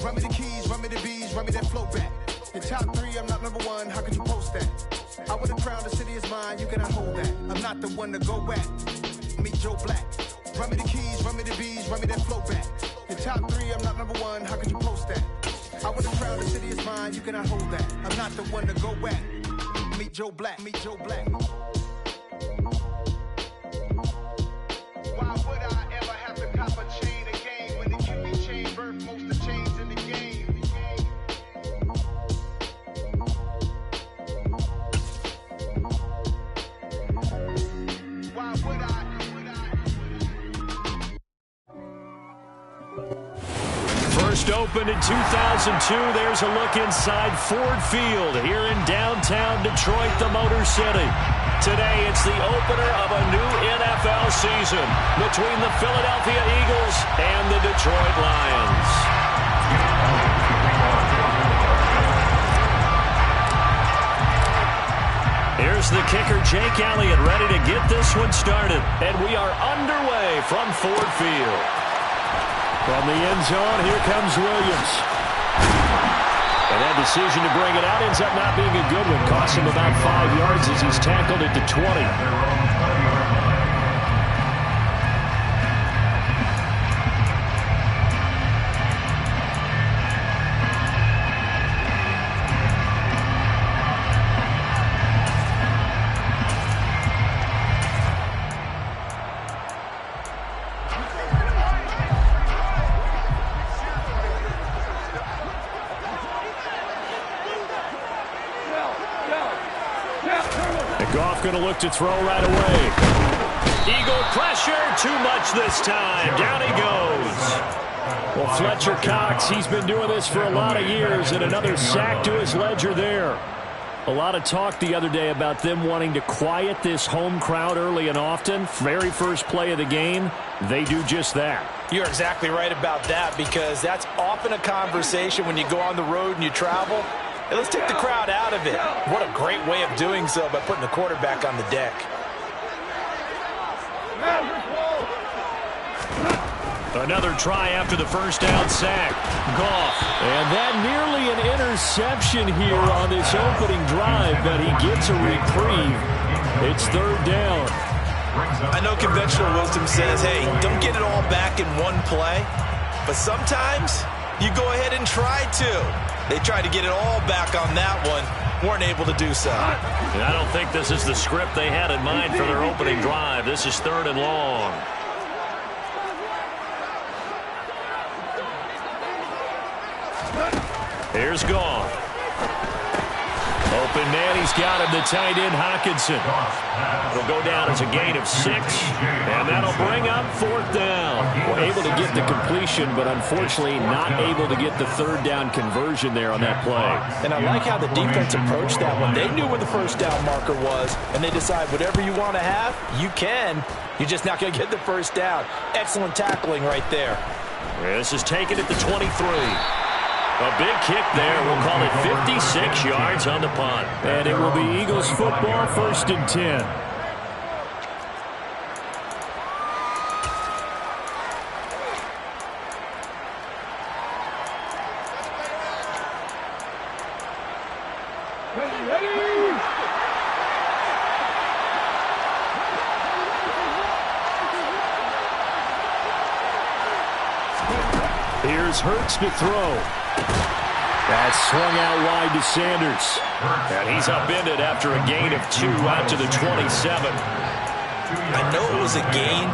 Run me the keys, run me the bees, run me that flow back. In top 3, I'm not number 1, how could you post that? I would have crowned the city is mine, you cannot hold that. I'm not the one to go at. Meet Joe Black. Run me the keys, run me the bees, run me that flow back. In top 3, I'm not number 1, how could you post that? I would have crowned the city is mine, you cannot hold that. I'm not the one to go at. Meet Joe Black, meet Joe Black. Why would I ever have to cop a chain again when the QB chain birthed most of the chains in the game? Why would I? First opened in 2002, there's a look inside Ford Field here in downtown Detroit, the Motor City. Today, it's the opener of a new NFL season between the Philadelphia Eagles and the Detroit Lions. Here's the kicker, Jake Elliott, ready to get this one started. And we are underway from Ford Field. From the end zone, here comes Williams. And that decision to bring it out ends up not being a good one. Costs him about 5 yards as he's tackled at the 20. Goff going to look to throw right away. Eagle pressure, too much this time. Down he goes. Well, Fletcher Cox, he's been doing this for a lot of years, and another sack to his ledger there. A lot of talk the other day about them wanting to quiet this home crowd early and often. Very first play of the game, they do just that. You're exactly right about that, because that's often a conversation when you go on the road and you travel. Hey, let's take the crowd out of it. What a great way of doing so by putting the quarterback on the deck. Another try after the first down sack. Goff. And that nearly an interception here on this opening drive, but he gets a reprieve. It's third down. I know conventional wisdom says, hey, don't get it all back in one play. But sometimes you go ahead and try to. They tried to get it all back on that one. Weren't able to do so. And I don't think this is the script they had in mind for their opening drive. This is third and long. Here's Goff. Open man, he's got him, the tight end Hockenson. It'll go down as a gain of 6, and that'll bring up fourth down. We're able to get the completion, but unfortunately not able to get the third down conversion there on that play. And I like how the defense approached that one. They knew where the first down marker was, and they decide whatever you want to have, you can. You're just not going to get the first down. Excellent tackling right there. This is taken at the 23. A big kick there. We'll call it 56 yards on the punt. And it will be Eagles football, first and 10. Here's Hurts to throw. That's swung out wide to Sanders. And he's upended after a gain of 2 out to the 27. I know it was a gain,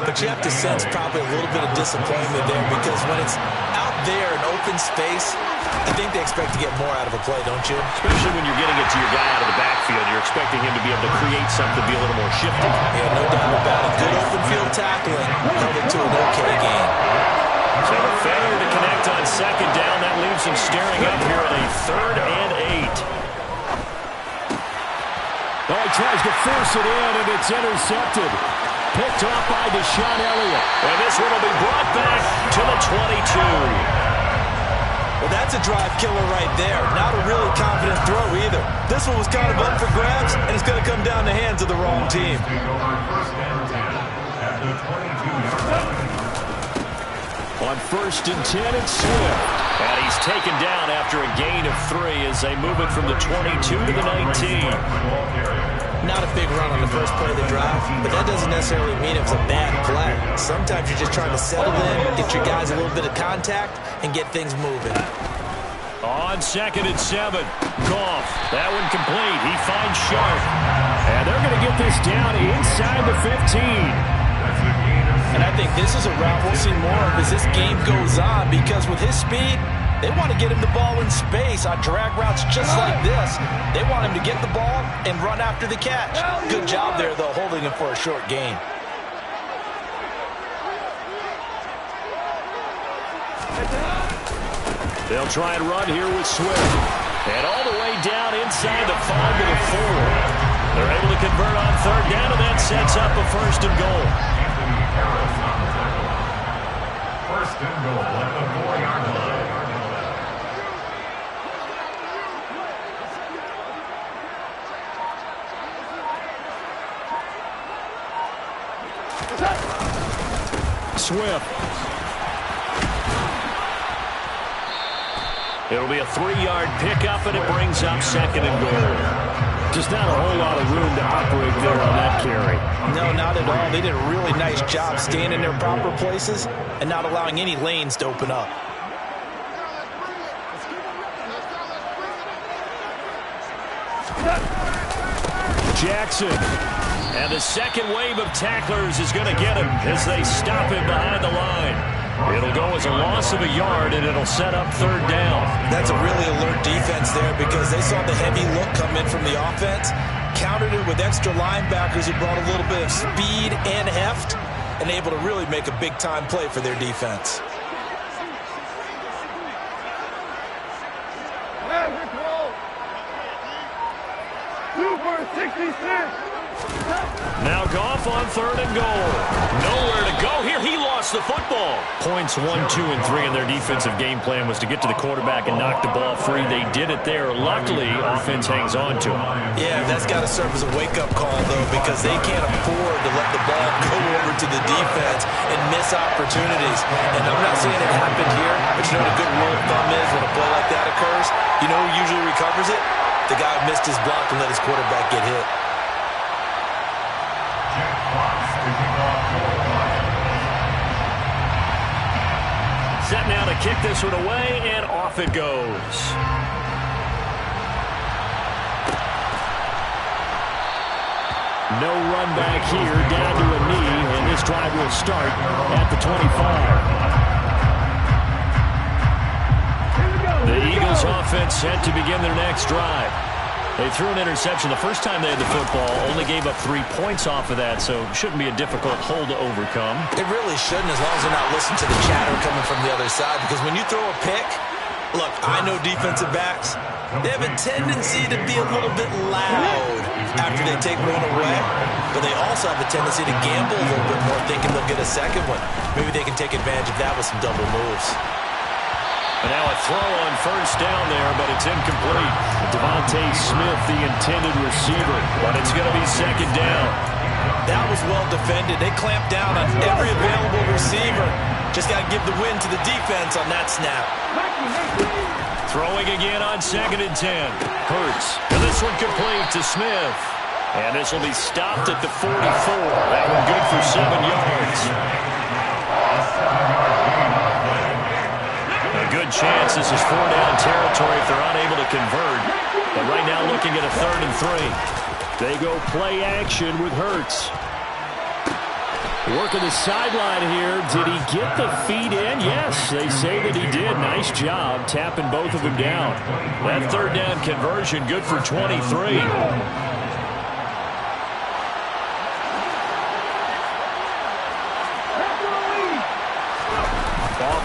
but you have to sense probably a little bit of disappointment there, because when it's out there in open space, I think they expect to get more out of a play, don't you? Especially when you're getting it to your guy out of the backfield. You're expecting him to be able to create something, be a little more shifty. Yeah, no doubt about it. Good open field tackling held it to an okay gain. So a failure to connect on second down. That leaves him staring up here at a 3rd and 8. Oh, he tries to force it in, and it's intercepted. Picked off by Deshaun Elliott. And this one will be brought back to the 22. Well, that's a drive killer right there. Not a really confident throw either. This one was kind of up for grabs, and it's going to come down the hands of the wrong team. On 1st and 10, it's Swift. And he's taken down after a gain of 3 as they move it from the 22 to the 19. Not a big run on the first play of the drive, but that doesn't necessarily mean it was a bad play. Sometimes you're just trying to settle in, get your guys a little bit of contact, and get things moving. On 2nd and 7, Goff. That one complete. He finds Sharp. And they're going to get this down inside the 15. And I think this is a route we'll see more of as this game goes on, because with his speed, they want to get him the ball in space on drag routes just like this. They want him to get the ball and run after the catch. Good job there, though, holding him for a short gain. They'll try and run here with Swift. And all the way down inside the 5 to the 4. They're able to convert on 3rd down, and that sets up a 1st and goal. First and goal at the 4-yard line. Swift. It'll be a 3-yard pickup, and it brings up 2nd and goal. Just not a whole lot of room to operate there on that carry. No, not at all. They did a really nice job staying in their proper places and not allowing any lanes to open up. Jackson. And the second wave of tacklers is going to get him as they stop him behind the line. It'll go as a loss of a yard, and it'll set up 3rd down. That's a really alert defense there, because they saw the heavy look come in from the offense, countered it with extra linebackers who brought a little bit of speed and heft, and able to really make a big-time play for their defense. Super 66. Now Goff on 3rd and goal. Nowhere to go here. He lost the football. Points 1, 2, and 3 in their defensive game plan was to get to the quarterback and knock the ball free. They did it there. Luckily, offense hangs on to him. Yeah, that's got to serve as a wake-up call, though, because they can't afford to let the ball go over to the defense and miss opportunities. And I'm not saying it happened here, but you know what a good rule of thumb is when a play like that occurs? You know who usually recovers it? The guy who missed his block and let his quarterback get hit. Set now to kick this one away, and off it goes. No run back here, down to a knee, and this drive will start at the 25. The Eagles offense set to begin their next drive. They threw an interception the first time they had the football, only gave up 3 points off of that, so it shouldn't be a difficult hole to overcome. It really shouldn't, as long as they're not listening to the chatter coming from the other side, because when you throw a pick, look, I know defensive backs, they have a tendency to be a little bit loud after they take one away, but they also have a tendency to gamble a little bit more, thinking they'll get a second one. Maybe they can take advantage of that with some double moves. And now a throw on 1st down there, but it's incomplete. Devontae Smith, the intended receiver, but it's going to be 2nd down. That was well defended. They clamped down on every available receiver. Just got to give the win to the defense on that snap. Throwing again on 2nd and 10. Hurts. And this one complete to Smith. And this will be stopped at the 44. That one good for 7 yards. Good chance this is 4-down territory if they're unable to convert. But right now looking at a 3rd and 3. They go play action with Hurts. Working the sideline here. Did he get the feet in? Yes, they say that he did. Nice job tapping both of them down. That 3rd down conversion good for 23.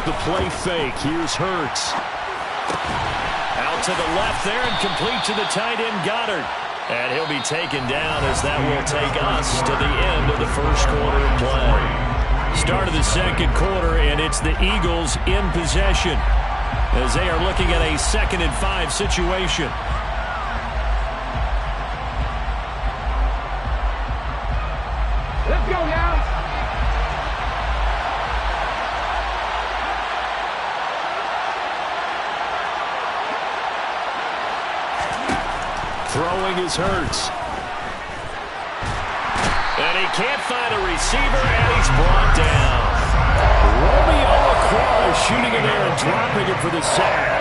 The play fake. Here's Hurts. Out to the left there and complete to the tight end Goddard. And he'll be taken down as that will take us to the end of the first quarter of play. Start of the second quarter, and it's the Eagles in possession as they are looking at a 2nd and 5 situation. Let's go now. Throwing his Hurts. And he can't find a receiver, and he's brought down. Romeo across, shooting in there and dropping it for the sack.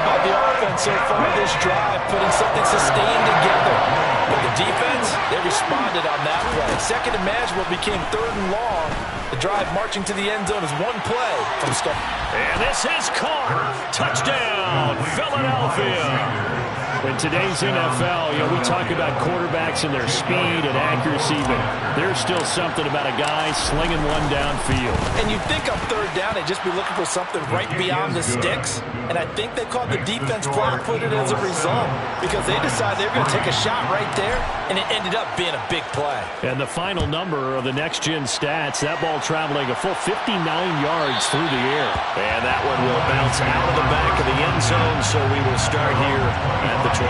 About the offense so far this drive, putting something sustained together. But the defense, they responded on that play. Second and manageable became third and long. The drive marching to the end zone is one play from start. And this is caught. Touchdown, Philadelphia. In today's NFL, we talk about quarterbacks and their speed and accuracy, but there's still something about a guy slinging one downfield. And you think on third down, they'd just be looking for something right beyond the sticks. And I think they called the defense flat-footed as a result because they decided they were going to take a shot right there, and it ended up being a big play. And the final number of the next-gen stats, that ball traveling a full 59 yards through the air. And that one will bounce out of the back of the end zone, so we will start here at the 25.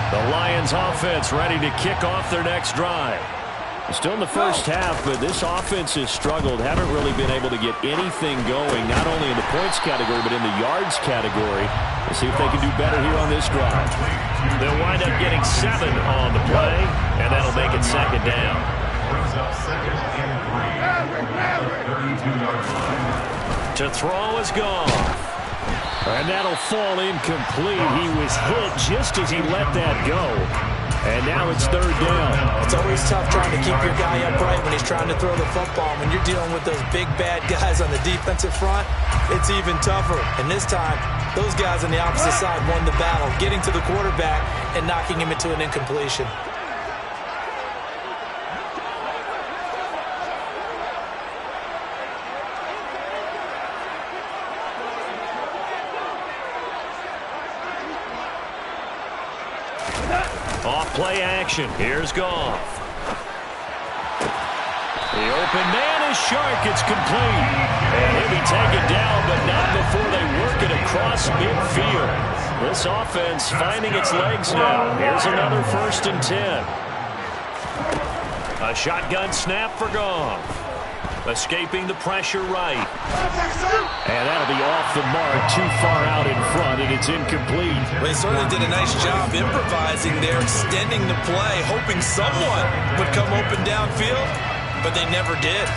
The Lions offense ready to kick off their next drive. Still in the first half, but this offense has struggled. Haven't really been able to get anything going, not only in the points category, but in the yards category. We'll see if they can do better here on this drive. They'll wind up getting 7 on the play, and that'll make it second down. To throw is gone. And that'll fall incomplete. He was hit just as he let that go. And now it's third down. It's always tough trying to keep your guy upright when he's trying to throw the football. When you're dealing with those big, bad guys on the defensive front, it's even tougher. And this time, those guys on the opposite side won the battle, getting to the quarterback and knocking him into an incompletion. Off-play action. Here's Goff. The open man is Shark. It's complete. And he'll be taken down, but not before they work it across midfield. This offense finding its legs now. Here's another 1st and 10. A shotgun snap for Goff. Escaping the pressure right. And that'll be off the mark, too far out in front, and it's incomplete. They certainly did a nice job improvising there, extending the play, hoping someone would come open downfield, but they never did.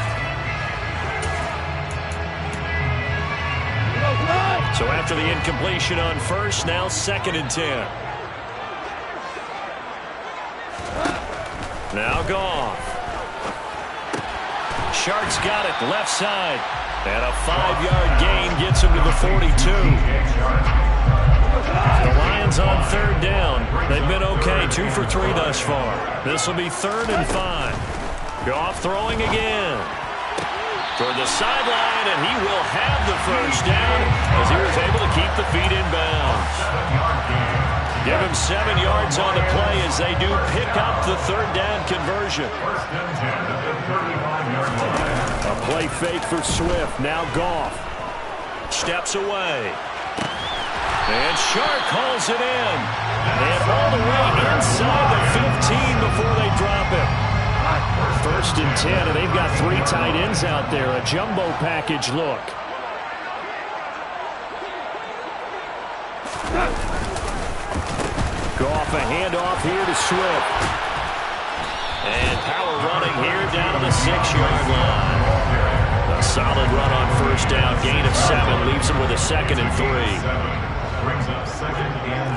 So after the incompletion on first, now 2nd and 10. Now Goff. Shark's got it, left side. And a 5-yard gain gets him to the 42. The Lions on third down. They've been okay, 2 for 3 thus far. This will be 3rd and 5. Goff throwing again. Toward the sideline, and he will have the first down as he was able to keep the feet in bounds. Give him 7 yards on the play as they do pick up the 3rd down conversion. A play fake for Swift. Now Goff steps away. And Shark hauls it in. And all the way inside the 15 before they drop it. 1st and 10, and they've got 3 tight ends out there. A jumbo package look. Goff, a handoff here to Swift. And power running here down to the 6-yard line. A solid run on 1st down. Gain of 7 leaves him with a 2nd and 3. Brings up 2nd and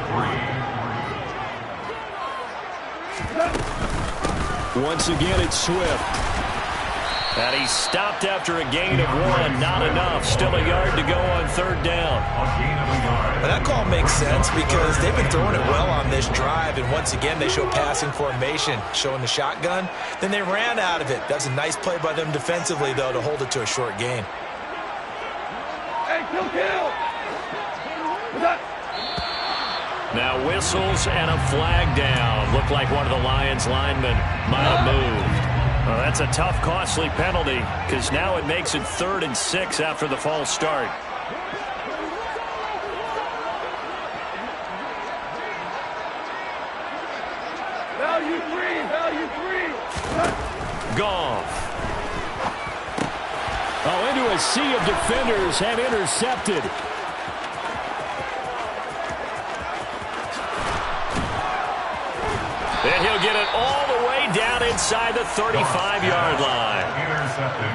3. Once again, it's Swift. And he's stopped after a gain of 1. Not enough. Still a yard to go on 3rd down. Well, that call makes sense because they've been throwing it well on this drive, and once again they show passing formation, showing the shotgun. Then they ran out of it. That's a nice play by them defensively, though, to hold it to a short gain. Hey, kill! Now whistles and a flag down. Looked like one of the Lions linemen might have moved. Well, that's a tough, costly penalty because now it makes it 3rd and 6 after the false start. Value 3, value 3. Goff. Oh, into a sea of defenders and intercepted. And he'll get it all the way down inside the 35-yard line.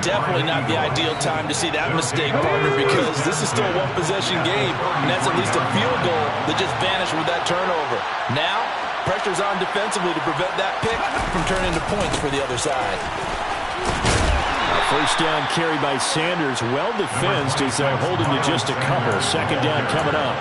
Definitely not the ideal time to see that mistake, partner, because this is still a one-possession game, and that's at least a field goal that just vanished with that turnover. Now, pressure's on defensively to prevent that pick from turning into points for the other side. First down carry by Sanders. Well defensed as they'll hold him to just a couple. Second down coming up.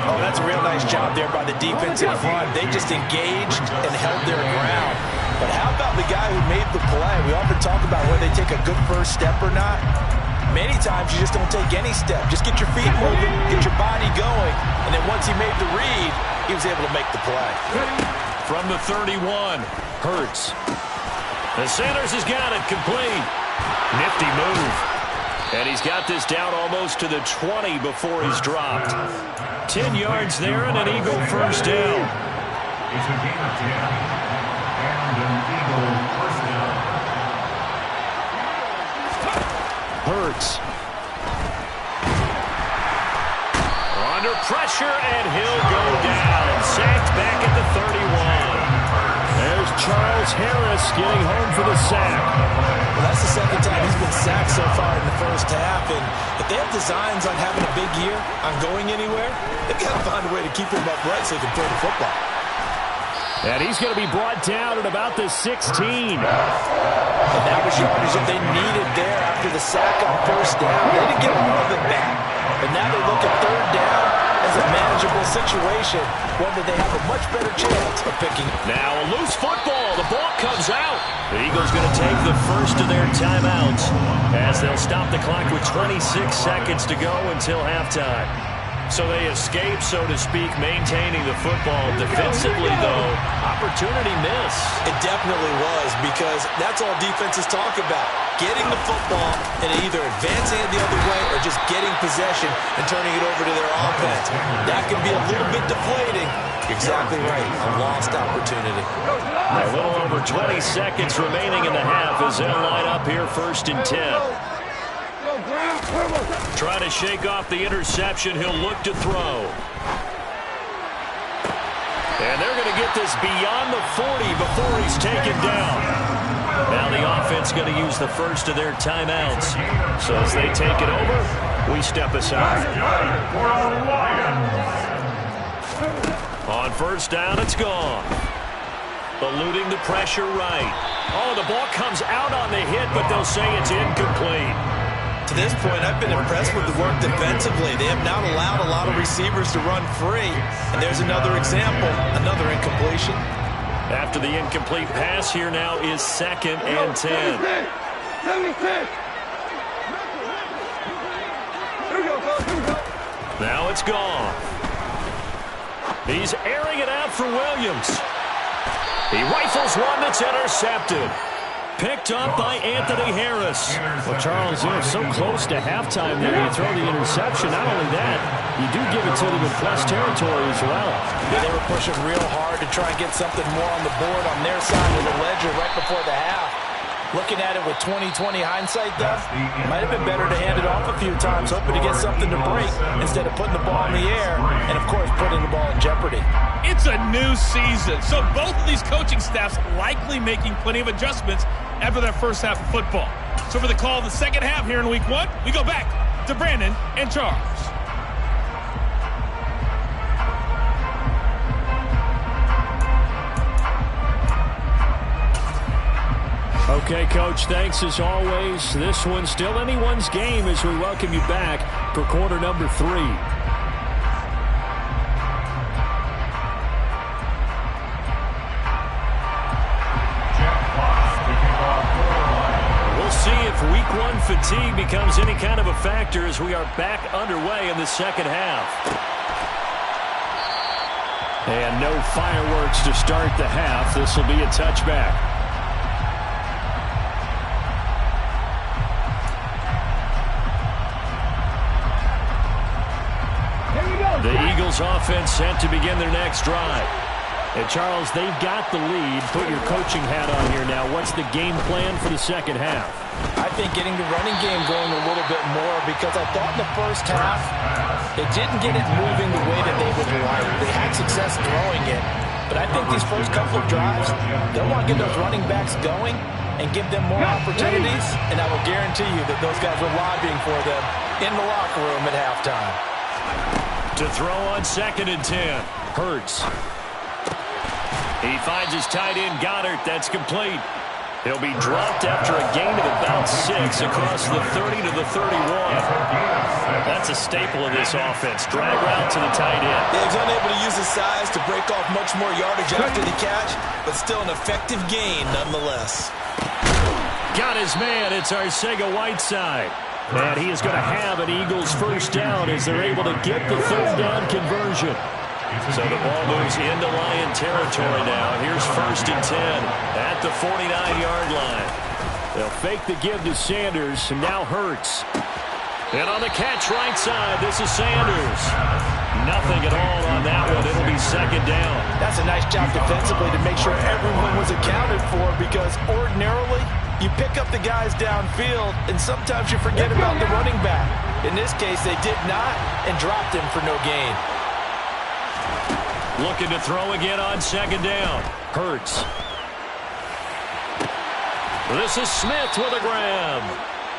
Oh, that's a real nice job there by the defense in front. They just engaged and held their ground. But how about the guy who made the play? We often talk about whether they take a good first step or not. Many times you just don't take any step. Just get your feet moving, get your body going, and then once he made the read, he was able to make the play. From the 31, Hurts. The Sanders has got it complete. Nifty move. And he's got this down almost to the 20 before he's dropped. 10 yards there and an Eagle first down. It's a game of 10 and an Eagle first down. Hurts. Under pressure, and he'll go down. Sacked back at the 31. There's Charles Harris getting home for the sack. Well, that's the second time he's been sacked so far in the first half, and if they have designs on having a big year, on going anywhere, they've got to find a way to keep him upright so he can throw the football. And he's going to be brought down at about the 16. And that was yardage that they needed there after the sack on first down. They didn't get all of it back, but now they look at third down as a manageable situation, one that they have a much better chance of picking. Now a loose football. The ball comes out. The Eagles going to take the first of their timeouts as they'll stop the clock with 26 seconds to go until halftime. So they escape, so to speak, maintaining the football. Defensively, though, opportunity miss. It definitely was, because that's all defenses talk about. Getting the football and either advancing it the other way or just getting possession and turning it over to their offense. That can be a little bit deflating. Exactly right. A lost opportunity. A little over 20 seconds remaining in the half as they'll line up here first and 10. Trying to shake off the interception. He'll look to throw. And they're going to get this beyond the 40 before he's taken down. Now the offense going to use the first of their timeouts. So as they take it over, we step aside. On first down, it's gone. Eluding the pressure right. Oh, the ball comes out on the hit, but they'll say it's incomplete. To this point, I've been impressed with the work defensively. They have not allowed a lot of receivers to run free. And there's another example, another incompletion. After the incomplete pass, here now is 2nd and 10. Now it's gone. He's airing it out for Williams. He rifles one that's intercepted. Picked up by Anthony Harris. Well, Charles, they're so close to halftime there. You throw the interception. Not only that, you do give it to them in plus territory as well. Yeah, they were pushing real hard to try and get something more on the board on their side of the ledger right before the half. Looking at it with 20/20 hindsight, though, might have been better to hand it off a few times, hoping to get something to break instead of putting the ball in the air and, of course, putting the ball in jeopardy. It's a new season, so both of these coaching staffs likely making plenty of adjustments after their first half of football. So for the call of the second half here in Week 1, we go back to Brandon and Charles. Okay, Coach, thanks as always. This one's still anyone's game as we welcome you back for quarter number 3. We'll see if Week 1 fatigue becomes any kind of a factor as we are back underway in the second half. And no fireworks to start the half. This will be a touchback. The Eagles offense set to begin their next drive. And, Charles, they've got the lead. Put your coaching hat on here now. What's the game plan for the second half? I think getting the running game going a little bit more, because I thought in the first half it didn't get it moving the way that they would like. They had success throwing it, but I think these first couple of drives, they'll want to get those running backs going and give them more opportunities, and I will guarantee you that those guys were lobbying for them in the locker room at halftime. To throw on 2nd and 10. Hurts. He finds his tight end, Goddard. That's complete. He'll be dropped after a gain of about 6 across the 30 to the 31. That's a staple of this offense. Drag route to the tight end. Yeah, he's unable to use his size to break off much more yardage after the catch, but still an effective gain nonetheless. Got his man. It's Arcega-Whiteside. And he is going to have an Eagles first down as they're able to get the 3rd down conversion. So the ball moves into Lion territory now. Here's 1st and 10 at the 49-yard line. They'll fake the give to Sanders, and now Hurts. And on the catch right side, this is Sanders. Nothing at all on that one. It'll be 2nd down. That's a nice job defensively to make sure everyone was accounted for, because ordinarily you pick up the guys downfield, and sometimes you forget about the running back. In this case, they did not, and dropped him for no gain. Looking to throw again on 2nd down. Hurts. This is Smith with a grab.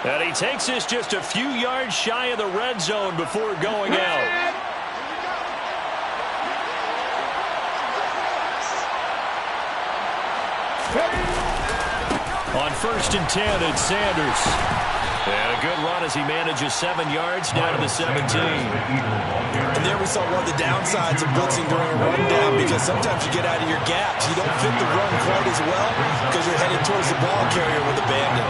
And he takes this just a few yards shy of the red zone before going out. On 1st and 10, it's Sanders. And a good run as he manages 7 yards down to the 17. And there we saw one of the downsides of blitzing during a rundown, because sometimes you get out of your gaps. You don't fit the run quite as well because you're headed towards the ball carrier with abandon.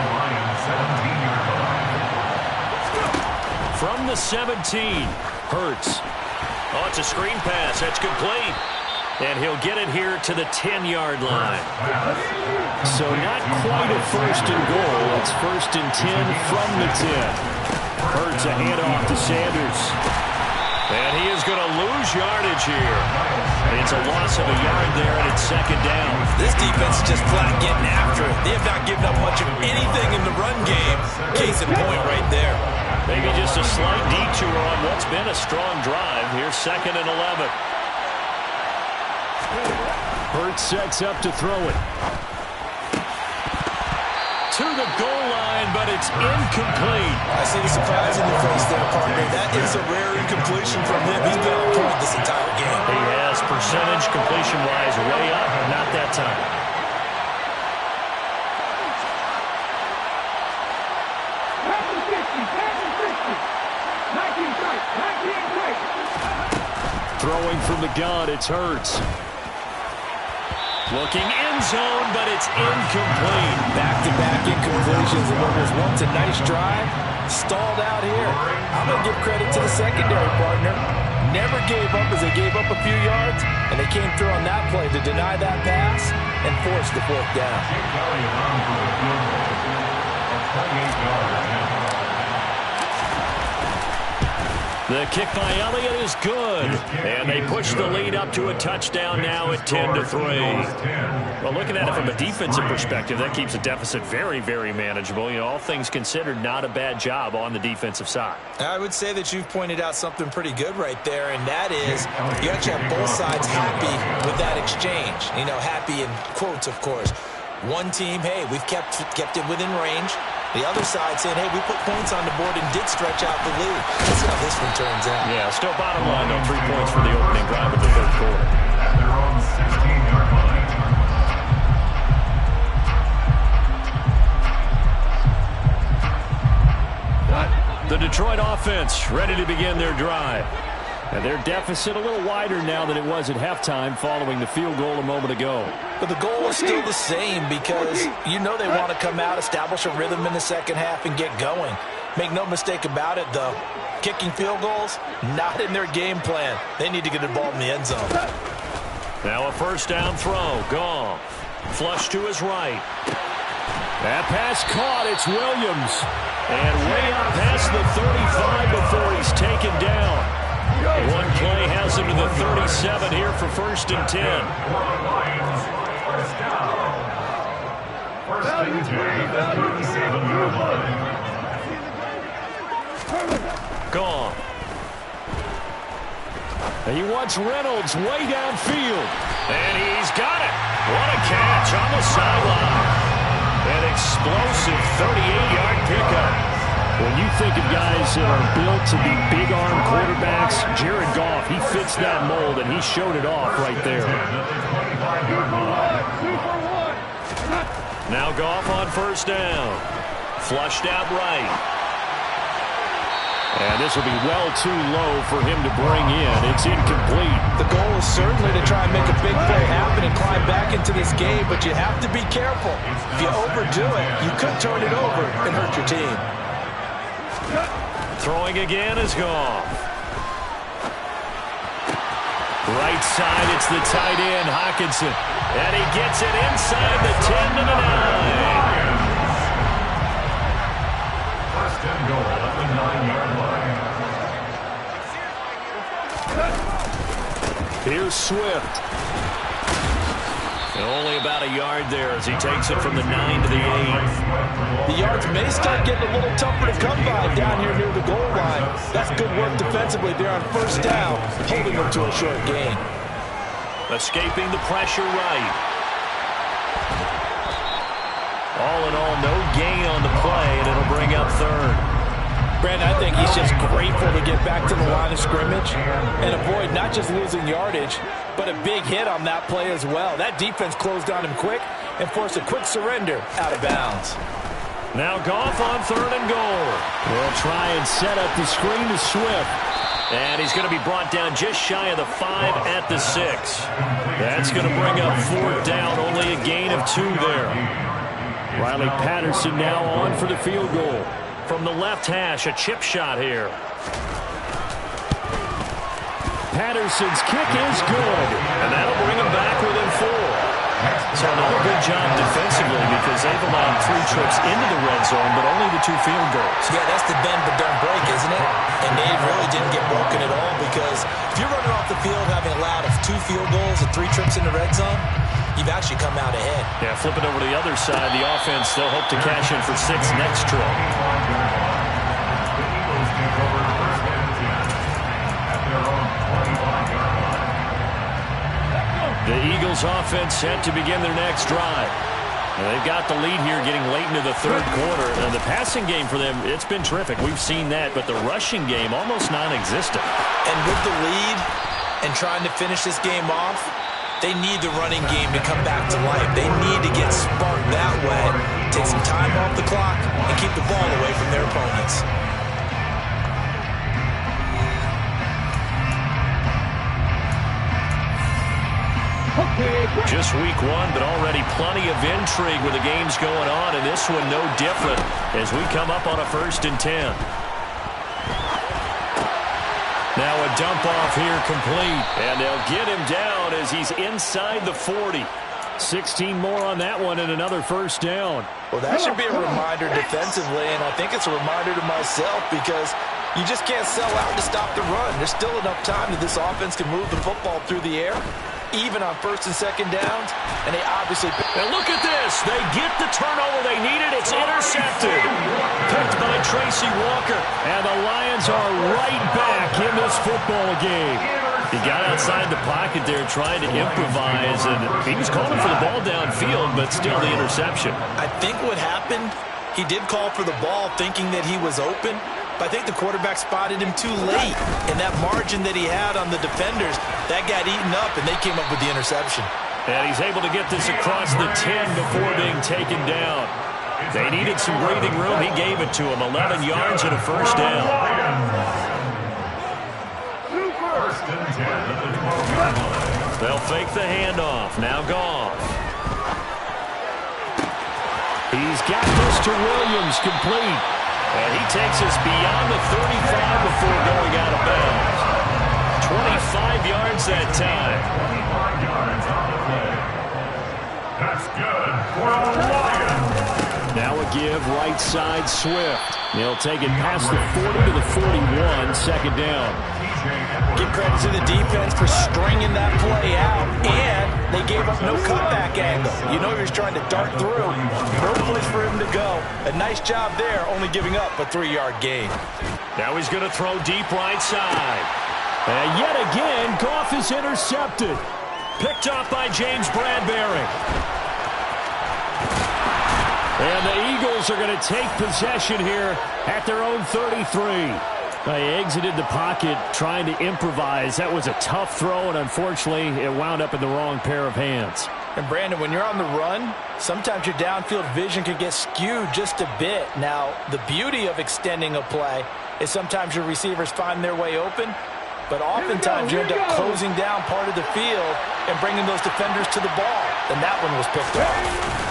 From the 17, Hurts. Oh, it's a screen pass. That's complete. And he'll get it here to the 10-yard line. So not quite a 1st and goal. It's 1st and 10 from the 10. Hurts a handoff to Sanders. And he is going to lose yardage here. It's a loss of a yard there, and it's 2nd down. This defense is just flat getting after it. They have not given up much of anything in the run game. Case in point right there. Maybe just a slight detour on what's been a strong drive. Here's 2nd and 11. Hurts sets up to throw it. To the goal line, but it's incomplete. I see the surprise in your face there, partner. That is a rare incompletion from him. He's been on point this entire game. He has, percentage completion-wise, way up. Not that time. Throwing from the gun, it's Hurts. Looking end zone, but it's incomplete. Back-to-back incompletions, and what was once a nice drive, stalled out here. I'm going to give credit to the secondary partner. Never gave up as they gave up a few yards, and they came through on that play to deny that pass and force the 4th down. The kick by Elliott is good. And they push the lead up to a touchdown now at 10-3. Well, looking at it from a defensive perspective, that keeps the deficit very, very manageable. You know, all things considered, not a bad job on the defensive side. I would say that you've pointed out something pretty good right there, and that is you actually have both sides happy with that exchange. You know, happy in quotes, of course. One team, hey, we've kept it within range. The other side saying, hey, we put points on the board and did stretch out the lead. Let's see how this one turns out. Yeah, still bottom line, though, 3 points for the opening drive of the 3rd quarter. At their own 16-yard line. The Detroit offense ready to begin their drive. And their deficit a little wider now than it was at halftime following the field goal a moment ago. But the goal is still the same, because you know they want to come out, establish a rhythm in the second half, and get going. Make no mistake about it, though. Kicking field goals, not in their game plan. They need to get the ball in the end zone. Now a 1st down throw. Goff. Flush to his right. That pass caught. It's Williams. And way out past the 35 before he's taken down. One play has draws him to the 37 here for 1st and 10. First down. First and 10 at the 37-yard line. Gone. And he wants Reynolds way downfield. And he's got it. What a catch on the sideline. An explosive 38-yard pickup. When you think of guys that are built to be big-arm quarterbacks, Jared Goff, he fits that mold, and he showed it off right there. Now Goff on 1st down. Flushed out right. And this will be well too low for him to bring in. It's incomplete. The goal is certainly to try and make a big play happen and climb back into this game, but you have to be careful. If you overdo it, you could turn it over and hurt your team. Throwing again is Goff. Right side, it's the tight end, Hockenson. And he gets it inside the 10 to the 9. First and goal at the 9-yard line. Here's Swift. And only about a yard there as he takes it from the 9 to the 8. The yards may start getting a little tougher to come by down here near the goal line. That's good work defensively there on 1st down, holding them to a short gain. Escaping the pressure right. All in all, no gain on the play, and it'll bring up 3rd. Brandon, I think he's just grateful to get back to the line of scrimmage and avoid not just losing yardage, but a big hit on that play as well. That defense closed on him quick and forced a quick surrender out of bounds. Now Goff on 3rd and goal. We'll try and set up the screen to Swift. And he's going to be brought down just shy of the 5 at the 6. That's going to bring up 4th down, only a gain of 2 there. Riley Patterson now on for the field goal. From the left hash, a chip shot here. Patterson's kick is good. And that'll bring him back within 4. So another good job defensively because they've allowed 3 trips into the red zone, but only the 2 field goals. Yeah, that's the bend but don't break, isn't it? And they really didn't get broken at all because if you're running off the field having allowed 2 field goals and 3 trips in the red zone, you've actually come out ahead. Yeah, flipping over to the other side, the offense, they'll hope to cash in for 6 next trip. The Eagles offense set to begin their next drive. And they've got the lead here getting late into the 3rd quarter. And the passing game for them, it's been terrific. We've seen that, but the rushing game almost non-existent. And with the lead and trying to finish this game off, they need the running game to come back to life. They need to get sparked that way, take some time off the clock, and keep the ball away from their opponents. Just week 1, but already plenty of intrigue with the games going on, and this one no different as we come up on a 1st and 10. Now a dump off here complete, and they'll get him down as he's inside the 40. 16 more on that one and another 1st down. Well, that should be a reminder defensively, and I think it's a reminder to myself because you just can't sell out to stop the run. There's still enough time that this offense can move the football through the air, even on 1st and 2nd downs, and they obviously... And look at this. They get the turnover they needed. It's intercepted. Picked by Tracy Walker, and the Lions are right back in this football game. He got outside the pocket there trying to improvise, and he was calling for the ball downfield, but still the interception. I think what happened, he did call for the ball thinking that he was open, but I think the quarterback spotted him too late. And that margin that he had on the defenders, that got eaten up, and they came up with the interception. And he's able to get this across the 10 before being taken down. They needed some breathing room. He gave it to him. 11 yards and a 1st down. They'll fake the handoff. Now Goff. He's got this to Williams, complete. And he takes us beyond the 35 before going out of bounds. 25 yards that time. 25 yards on the play. That's good for the Lions. Now a give right side Swift. He'll take it past the 40 to the 41, second down. Give credit to the defense for stringing that play out, and they gave up no cutback angle. You know he was trying to dart through. No place for him to go. A nice job there, only giving up a 3-yard gain. Now he's going to throw deep right side. And yet again, Goff is intercepted. Picked off by James Bradbury. And the Eagles are going to take possession here at their own 33. They exited the pocket trying to improvise. That was a tough throw, and unfortunately, it wound up in the wrong pair of hands. And Brandon, when you're on the run, sometimes your downfield vision can get skewed just a bit. Now, the beauty of extending a play is sometimes your receivers find their way open, but oftentimes you end up closing down part of the field and bringing those defenders to the ball. And that one was picked off.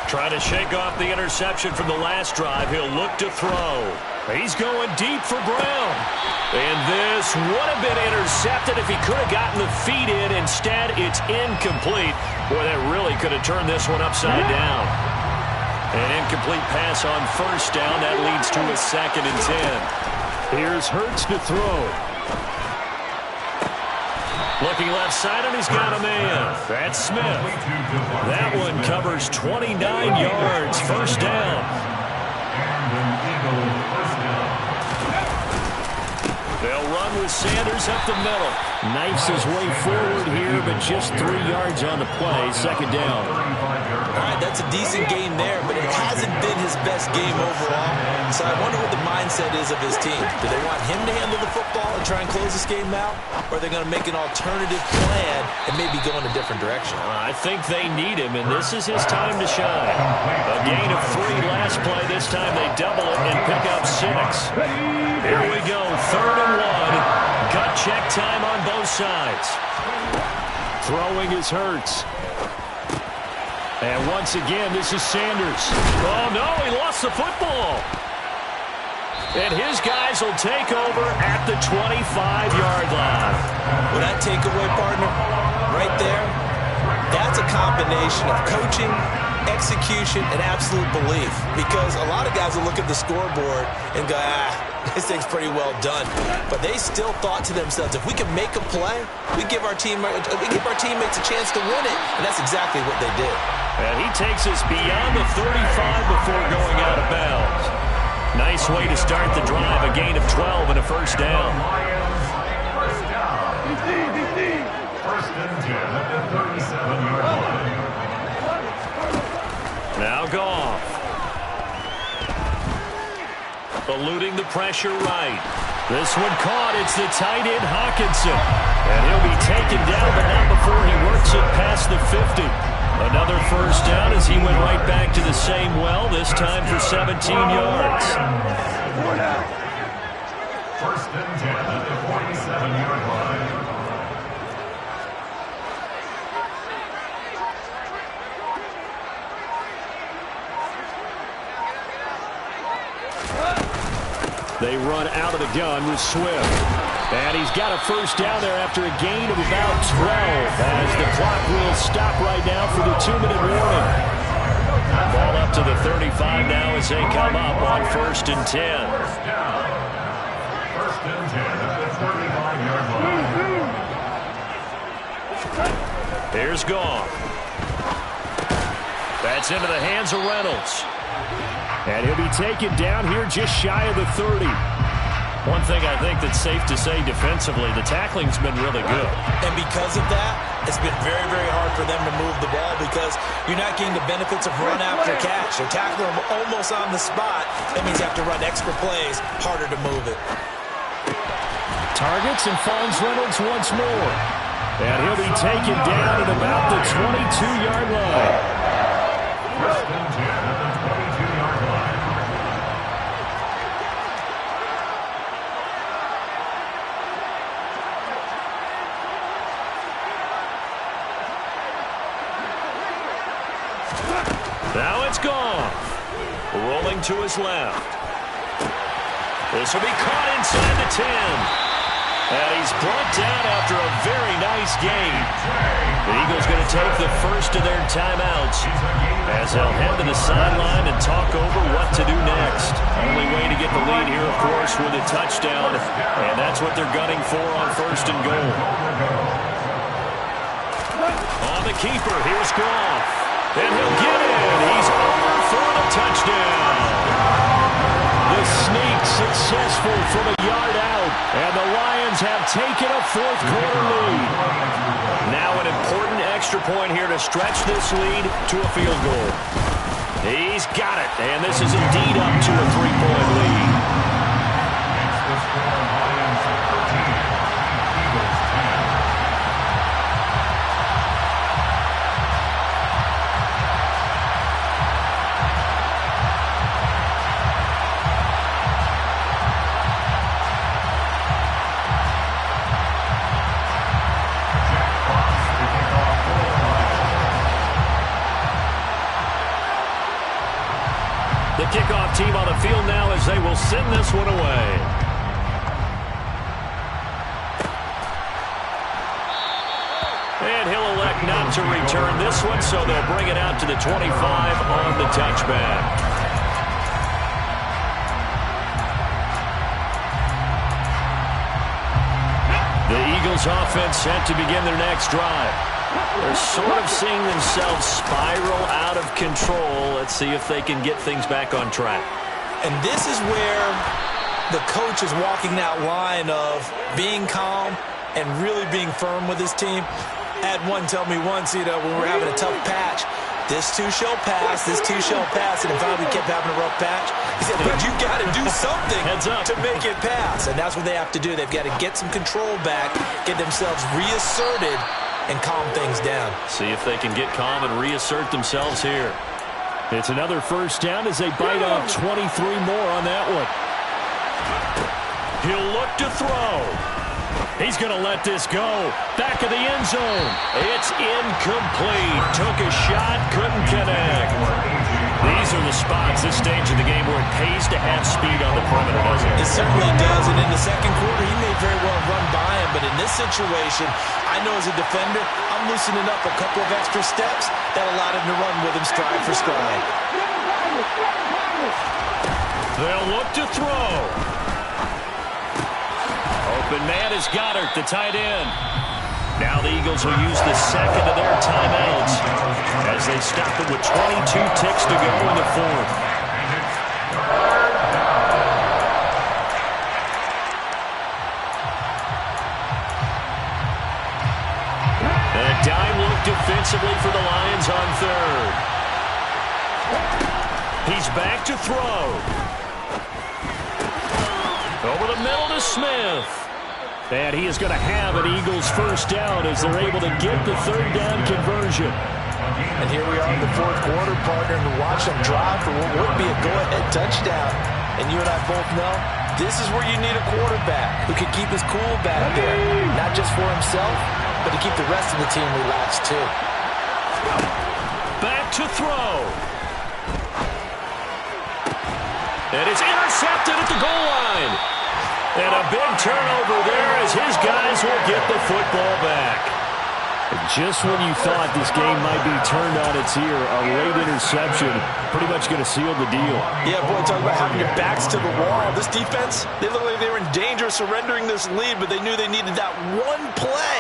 Trying to shake off the interception from the last drive. He'll look to throw. He's going deep for Brown. And this would have been intercepted if he could have gotten the feet in. Instead, it's incomplete. Boy, that really could have turned this one upside down. An incomplete pass on first down. That leads to a 2nd and 10. Here's Hurts to throw. Looking left side, and he's got a man. That's Smith. That one covers 29 yards. First down. They'll run with Sanders up the middle. Knifes his way forward here, but just 3 yards on the play. Second down. All right, that's a decent game there, but it hasn't been his best game overall. So I wonder what the mindset is of his team. Do they want him to handle the football and try and close this game out? Or are they going to make an alternative plan and maybe go in a different direction? I think they need him, and this is his time to shine. A gain of 3 last play. This time they double it and pick up 6. Here we go, 3rd and 1. Gut check time on both sides. Throwing is Hurts. And once again, this is Sanders. Oh, no, he lost the football. And his guys will take over at the 25-yard line. Well, that takeaway, partner, right there, that's a combination of coaching, execution, and absolute belief. Because a lot of guys will look at the scoreboard and go, this thing's pretty well done. But they still thought to themselves, if we can make a play, we give our teammates a chance to win it. And that's exactly what they did. And he takes us beyond the 35 before going out of bounds. Nice way to start the drive. A gain of 12 and a first down. First and 10 at the 37-yard line. Now Goff. Eluding the pressure right. This one caught. It's the tight end Hawkinson. And he'll be taken down, but not before he works it past the 50. Another first down as he went right back to the same well, this time for 17 yards. First and 10 at the 47-yard line. They run out of the gun with Swift. And he's got a first down there after a gain of about 12 as the clock will stop right now for the 2-minute warning. Ball up to the 35 now as they come up on 1st and 10. First and 10 at the 35-yard line. Here's Goff. That's into the hands of Reynolds. And he'll be taken down here just shy of the 30. One thing I think that's safe to say defensively, the tackling's been really good. And because of that, it's been very, very hard for them to move the ball because you're not getting the benefits of run after catch. They're tackling them almost on the spot. That means you have to run extra plays, harder to move it. Targets and finds Reynolds once more. And he'll be taken down at about the 22-yard line. First and 10 at the 22-yard line. Now it's Goff. Rolling to his left. This will be caught inside the 10. And he's brought down after a very nice this game. The Eagles going to take the first of their timeouts as they'll head to the sideline and talk over what to do next. Only way to get the lead here, of course, with a touchdown, and that's what they're gunning for on first and goal. On the keeper, here's Goff, and he'll get it. He's over for the touchdown. The sneak successful from a yard out, and the Lions have taken a fourth-quarter lead. Now an important extra point here to stretch this lead to a field goal. He's got it, and this is indeed up to a three-point lead. The kickoff team on the field now as they will send this one away. And he'll elect not to return this one, so they'll bring it out to the 25 on the touchback. The Eagles offense set to begin their next drive. They're sort of seeing themselves spiral out of control. Let's see if they can get things back on track. And this is where the coach is walking that line of being calm and really being firm with his team. I had one tell me once, when we were having a tough patch, this too shall pass, this too shall pass, and finally we kept having a rough patch. He said, but you got to do something to make it pass, and that's what they have to do. They've got to get some control back, get themselves reasserted, and calm things down. See if they can get calm and reassert themselves here. It's another first down as they bite off 23 more on that one. He'll look to throw. He's going to let this go. Back of the end zone. It's incomplete. Took a shot, couldn't connect. These are the spots, this stage of the game, where it pays to have speed on the perimeter, doesn't it? It certainly does, and in the second quarter, he may very well run by him, but in this situation, I know as a defender, I'm loosening up a couple of extra steps that allowed him to run with him stride for stride. They'll look to throw. Open man is Goddard, the tight end. Now the Eagles will use the second of their timeouts as they stop it with 22 ticks to go in the fourth. A dime look defensively for the Lions on third. He's back to throw. Over the middle to Smith. And he is going to have an Eagles first down as they're able to get the third down conversion. And here we are in the fourth quarter, partner, and watch them drive for what would be a go-ahead touchdown. And you and I both know this is where you need a quarterback who can keep his cool back there, not just for himself, but to keep the rest of the team relaxed too. Back to throw. And it's intercepted at the goal line. And a big turnover there as his guys will get the football back. Just when you thought this game might be turned on its ear, a late interception pretty much going to seal the deal. Yeah, boy, talk about having your backs to the wall. This defense, they look like they were in danger of surrendering this lead, but they knew they needed that one play,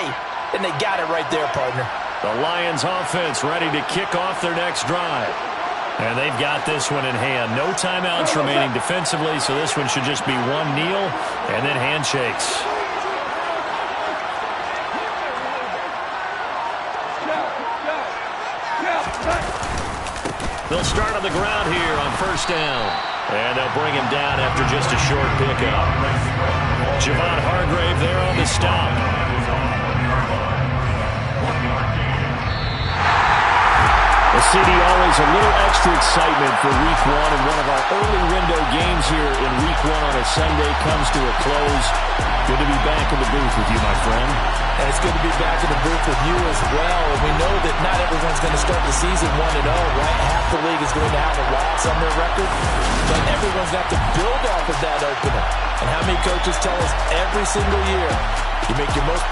and they got it right there, partner. The Lions offense ready to kick off their next drive. And they've got this one in hand. No timeouts remaining defensively, so this one should just be one kneel and then handshakes. They'll start on the ground here on first down. And they'll bring him down after just a short pickup. Javon Hargrave there on the stop. CD, always a little extra excitement for Week 1, and one of our early window games here in Week 1 on a Sunday comes to a close. Good to be back in the booth with you, my friend. And it's good to be back in the booth with you as well. And we know that not everyone's going to start the season 1-0, right? Half the league is going to have a loss on their record, but everyone's got to build off of that opener. And how many coaches tell us every single year, you make your most